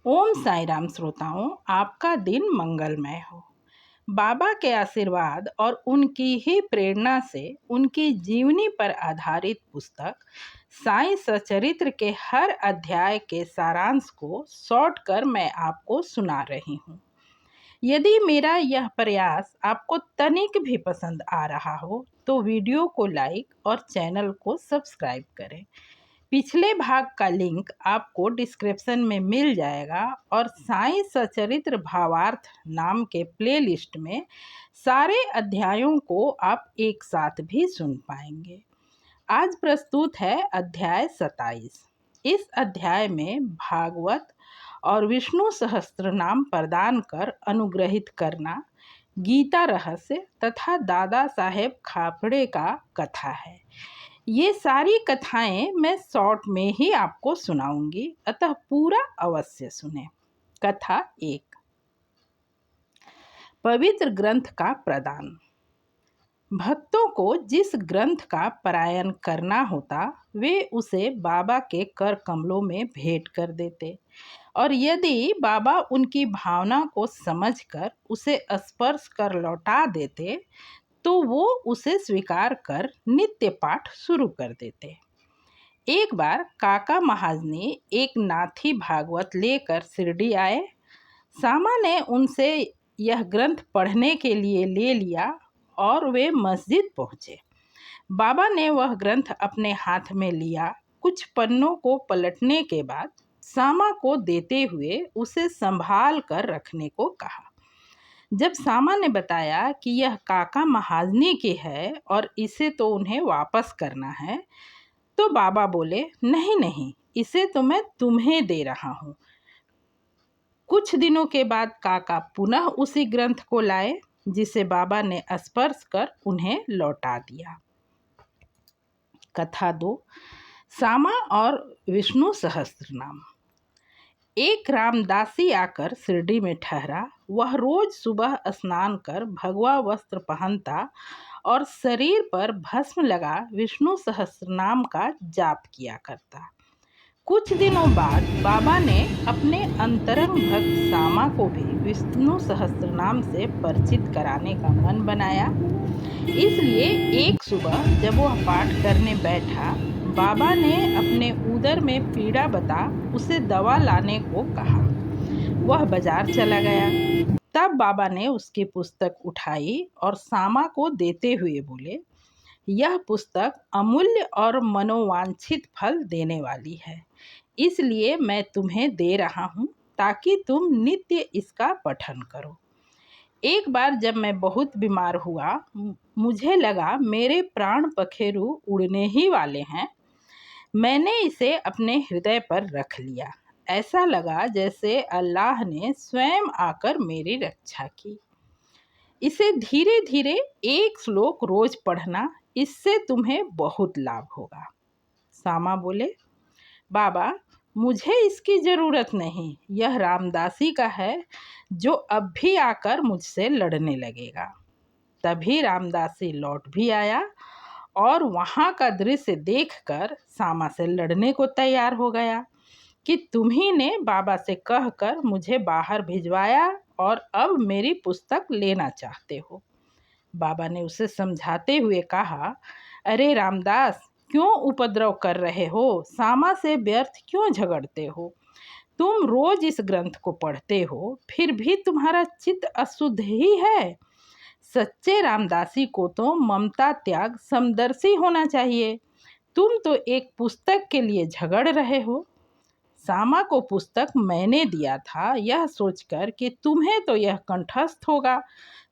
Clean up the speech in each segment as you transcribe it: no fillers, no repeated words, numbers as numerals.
ओम साई राम श्रोताओं, आपका दिन मंगलमय हो। बाबा के आशीर्वाद और उनकी ही प्रेरणा से उनकी जीवनी पर आधारित पुस्तक साई सचरित्र के हर अध्याय के सारांश को शॉर्ट कर मैं आपको सुना रही हूँ। यदि मेरा यह प्रयास आपको तनिक भी पसंद आ रहा हो तो वीडियो को लाइक और चैनल को सब्सक्राइब करें। पिछले भाग का लिंक आपको डिस्क्रिप्शन में मिल जाएगा और साई सचरित्र भावार्थ नाम के प्लेलिस्ट में सारे अध्यायों को आप एक साथ भी सुन पाएंगे। आज प्रस्तुत है अध्याय 27। इस अध्याय में भागवत और विष्णु सहस्त्र नाम प्रदान कर अनुग्रहित करना, गीता रहस्य तथा दादा साहेब खापड़े का कथा है। ये सारी कथाएं मैं शॉर्ट में ही आपको सुनाऊंगी, अतः पूरा अवश्य सुने। कथा 1। पवित्र ग्रंथ का प्रदान। भक्तों को जिस ग्रंथ का पारायण करना होता वे उसे बाबा के कर कमलों में भेंट कर देते, और यदि बाबा उनकी भावना को समझकर उसे स्पर्श कर लौटा देते तो वो उसे स्वीकार कर नित्य पाठ शुरू कर देते। एक बार काका महाजनी एक नाथी भागवत लेकर शिरडी आए। सामा ने उनसे यह ग्रंथ पढ़ने के लिए ले लिया और वे मस्जिद पहुँचे। बाबा ने वह ग्रंथ अपने हाथ में लिया। कुछ पन्नों को पलटने के बाद सामा को देते हुए उसे संभाल कर रखने को कहा। जब सामा ने बताया कि यह काका महाजनी की है और इसे तो उन्हें वापस करना है, तो बाबा बोले, नहीं नहीं, इसे तो मैं तुम्हें दे रहा हूँ। कुछ दिनों के बाद काका पुनः उसी ग्रंथ को लाए जिसे बाबा ने स्पर्श कर उन्हें लौटा दिया। कथा 2। सामा और विष्णु सहस्त्रनाम। एक रामदासी आकर शिरडी में ठहरा। वह रोज सुबह स्नान कर भगवा वस्त्र पहनता और शरीर पर भस्म लगा विष्णु सहस्त्रनाम का जाप किया करता। कुछ दिनों बाद बाबा ने अपने अंतरंग भक्त सामा को भी विष्णु सहस्त्रनाम से परिचित कराने का मन बनाया। इसलिए एक सुबह जब वह पाठ करने बैठा, बाबा ने अपने उदर में पीड़ा बता उसे दवा लाने को कहा। वह बाजार चला गया। तब बाबा ने उसकी पुस्तक उठाई और सामा को देते हुए बोले, यह पुस्तक अमूल्य और मनोवांछित फल देने वाली है, इसलिए मैं तुम्हें दे रहा हूँ ताकि तुम नित्य इसका पठन करो। एक बार जब मैं बहुत बीमार हुआ, मुझे लगा मेरे प्राण पखेरु उड़ने ही वाले हैं। मैंने इसे अपने हृदय पर रख लिया। ऐसा लगा जैसे अल्लाह ने स्वयं आकर मेरी रक्षा की। इसे धीरे धीरे एक श्लोक रोज पढ़ना, इससे तुम्हें बहुत लाभ होगा। सामा बोले, बाबा मुझे इसकी जरूरत नहीं, यह रामदासी का है जो अब भी आकर मुझसे लड़ने लगेगा। तभी रामदासी लौट भी आया और वहाँ का दृश्य देखकर सामा से लड़ने को तैयार हो गया कि तुम्ही ने बाबा से कहकर मुझे बाहर भिजवाया और अब मेरी पुस्तक लेना चाहते हो। बाबा ने उसे समझाते हुए कहा, अरे रामदास, क्यों उपद्रव कर रहे हो? सामा से व्यर्थ क्यों झगड़ते हो? तुम रोज इस ग्रंथ को पढ़ते हो, फिर भी तुम्हारा चित्त अशुद्ध ही है। सच्चे रामदासी को तो ममता त्याग समदर्शी होना चाहिए। तुम तो एक पुस्तक के लिए झगड़ रहे हो। सामा को पुस्तक मैंने दिया था यह सोचकर कि तुम्हें तो यह कंठस्थ होगा,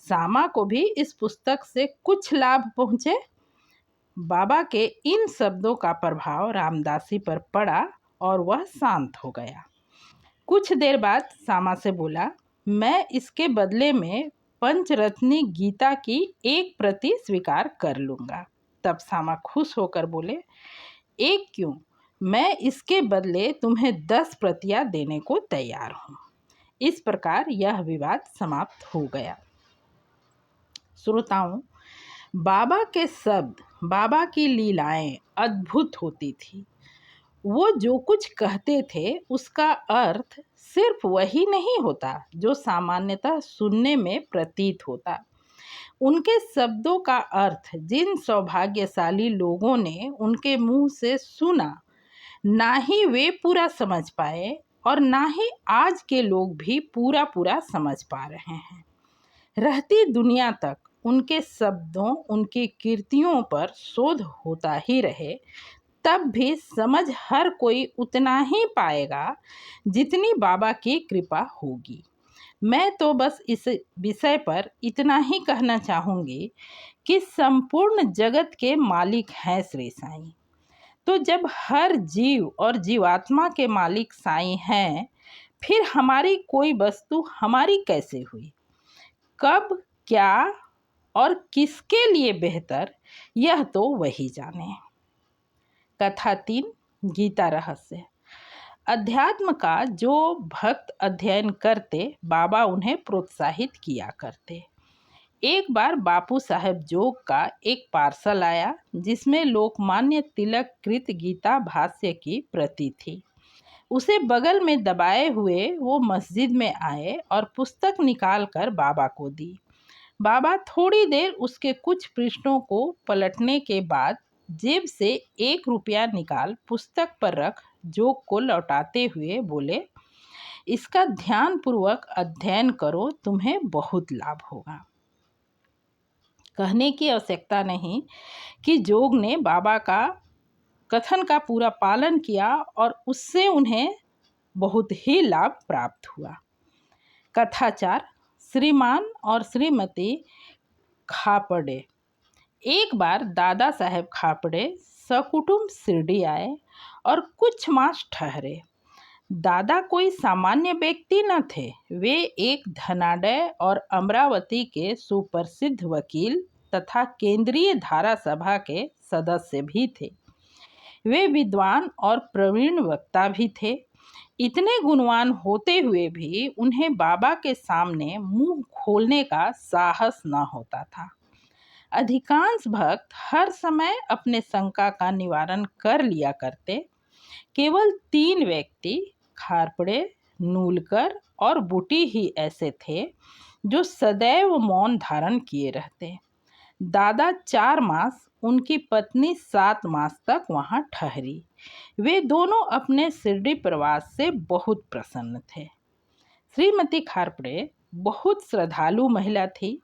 सामा को भी इस पुस्तक से कुछ लाभ पहुँचे। बाबा के इन शब्दों का प्रभाव रामदासी पर पड़ा और वह शांत हो गया। कुछ देर बाद सामा से बोला, मैं इसके बदले में पंचरत्नी गीता की एक प्रति स्वीकार कर लूँगा। तब सामा खुश होकर बोले, एक क्यों, मैं इसके बदले तुम्हें 10 प्रतियां देने को तैयार हूँ। इस प्रकार यह विवाद समाप्त हो गया। श्रोताओं, बाबा के शब्द, बाबा की लीलाएं अद्भुत होती थी। वो जो कुछ कहते थे उसका अर्थ सिर्फ वही नहीं होता जो सामान्यतः सुनने में प्रतीत होता। उनके शब्दों का अर्थ जिन सौभाग्यशाली लोगों ने उनके मुंह से सुना, ना ही वे पूरा समझ पाए और ना ही आज के लोग भी पूरा पूरा समझ पा रहे हैं। रहती दुनिया तक उनके शब्दों, उनकी कीर्तियों पर शोध होता ही रहे, तब भी समझ हर कोई उतना ही पाएगा जितनी बाबा की कृपा होगी। मैं तो बस इस विषय पर इतना ही कहना चाहूँगी कि संपूर्ण जगत के मालिक हैं श्री साईं। तो जब हर जीव और जीवात्मा के मालिक साईं हैं, फिर हमारी कोई वस्तु हमारी कैसे हुई? कब, क्या और किसके लिए बेहतर, यह तो वही जाने। कथा 3, गीता रहस्य। अध्यात्म का जो भक्त अध्ययन करते, बाबा उन्हें प्रोत्साहित किया करते। एक बार बापू साहेब जोग का एक पार्सल आया जिसमें लोकमान्य तिलक कृत गीता भाष्य की प्रति थी। उसे बगल में दबाए हुए वो मस्जिद में आए और पुस्तक निकालकर बाबा को दी। बाबा थोड़ी देर उसके कुछ पृष्ठों को पलटने के बाद जेब से 1 रुपया निकाल पुस्तक पर रख जोग को लौटाते हुए बोले, इसका ध्यानपूर्वक अध्ययन करो, तुम्हें बहुत लाभ होगा। कहने की आवश्यकता नहीं कि जोग ने बाबा का कथन का पूरा पालन किया और उससे उन्हें बहुत ही लाभ प्राप्त हुआ। कथा 4, श्रीमान और श्रीमती खापड़े। एक बार दादा साहेब खापड़े सकुटुंब शिरडी आए और कुछ मास ठहरे। दादा कोई सामान्य व्यक्ति न थे, वे एक धनाढ्य और अमरावती के सुप्रसिद्ध वकील तथा केंद्रीय धारा सभा के सदस्य भी थे। वे विद्वान और प्रवीण वक्ता भी थे। इतने गुणवान होते हुए भी उन्हें बाबा के सामने मुंह खोलने का साहस न होता था। अधिकांश भक्त हर समय अपने शंका का निवारण कर लिया करते। केवल 3 व्यक्ति, खारपड़े, नूलकर और बूटी ही ऐसे थे जो सदैव मौन धारण किए रहते। दादा 4 मास, उनकी पत्नी 7 मास तक वहां ठहरी। वे दोनों अपने शिरडी प्रवास से बहुत प्रसन्न थे। श्रीमती खारपड़े बहुत श्रद्धालु महिला थी।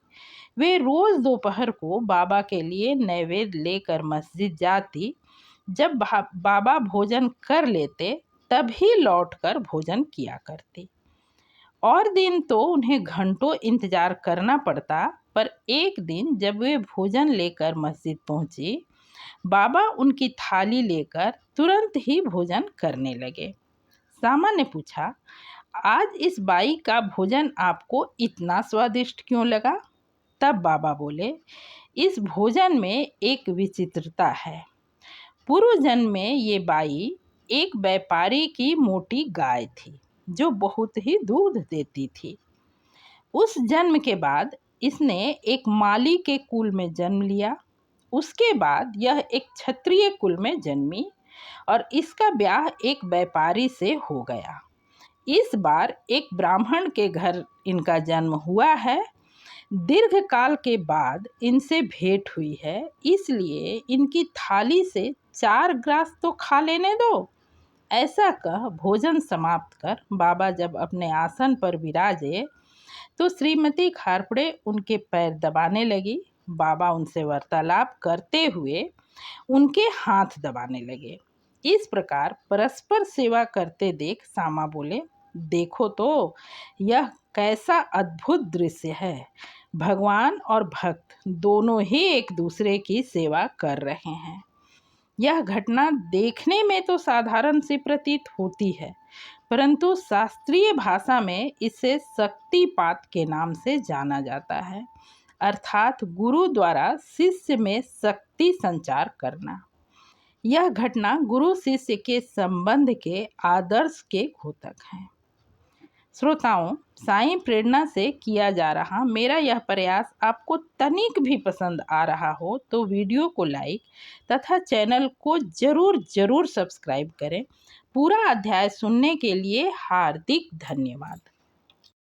वे रोज दोपहर को बाबा के लिए नैवेद्य लेकर मस्जिद जाती। जब बाबा भोजन कर लेते तभी लौटकर भोजन किया करती। और दिन तो उन्हें घंटों इंतजार करना पड़ता, पर एक दिन जब वे भोजन लेकर मस्जिद पहुंची, बाबा उनकी थाली लेकर तुरंत ही भोजन करने लगे। सामा ने पूछा, आज इस बाई का भोजन आपको इतना स्वादिष्ट क्यों लगा? तब बाबा बोले, इस भोजन में एक विचित्रता है। पूर्व जन्म में ये बाई एक व्यापारी की मोटी गाय थी जो बहुत ही दूध देती थी। उस जन्म के बाद इसने एक माली के कुल में जन्म लिया। उसके बाद यह एक क्षत्रिय कुल में जन्मी और इसका ब्याह एक व्यापारी से हो गया। इस बार एक ब्राह्मण के घर इनका जन्म हुआ है। दीर्घ काल के बाद इनसे भेंट हुई है, इसलिए इनकी थाली से 4 ग्रास तो खा लेने दो। ऐसा कह भोजन समाप्त कर बाबा जब अपने आसन पर विराजे तो श्रीमती खारपड़े उनके पैर दबाने लगी। बाबा उनसे वार्तालाप करते हुए उनके हाथ दबाने लगे। इस प्रकार परस्पर सेवा करते देख सामा बोले, देखो तो यह कैसा अद्भुत दृश्य है। भगवान और भक्त दोनों ही एक दूसरे की सेवा कर रहे हैं। यह घटना देखने में तो साधारण सी प्रतीत होती है, परंतु शास्त्रीय भाषा में इसे शक्तिपात के नाम से जाना जाता है, अर्थात गुरु द्वारा शिष्य में शक्ति संचार करना। यह घटना गुरु शिष्य के संबंध के आदर्श के घोतक है। श्रोताओं, साईं प्रेरणा से किया जा रहा मेरा यह प्रयास आपको तनिक भी पसंद आ रहा हो तो वीडियो को लाइक तथा चैनल को जरूर सब्सक्राइब करें। पूरा अध्याय सुनने के लिए हार्दिक धन्यवाद।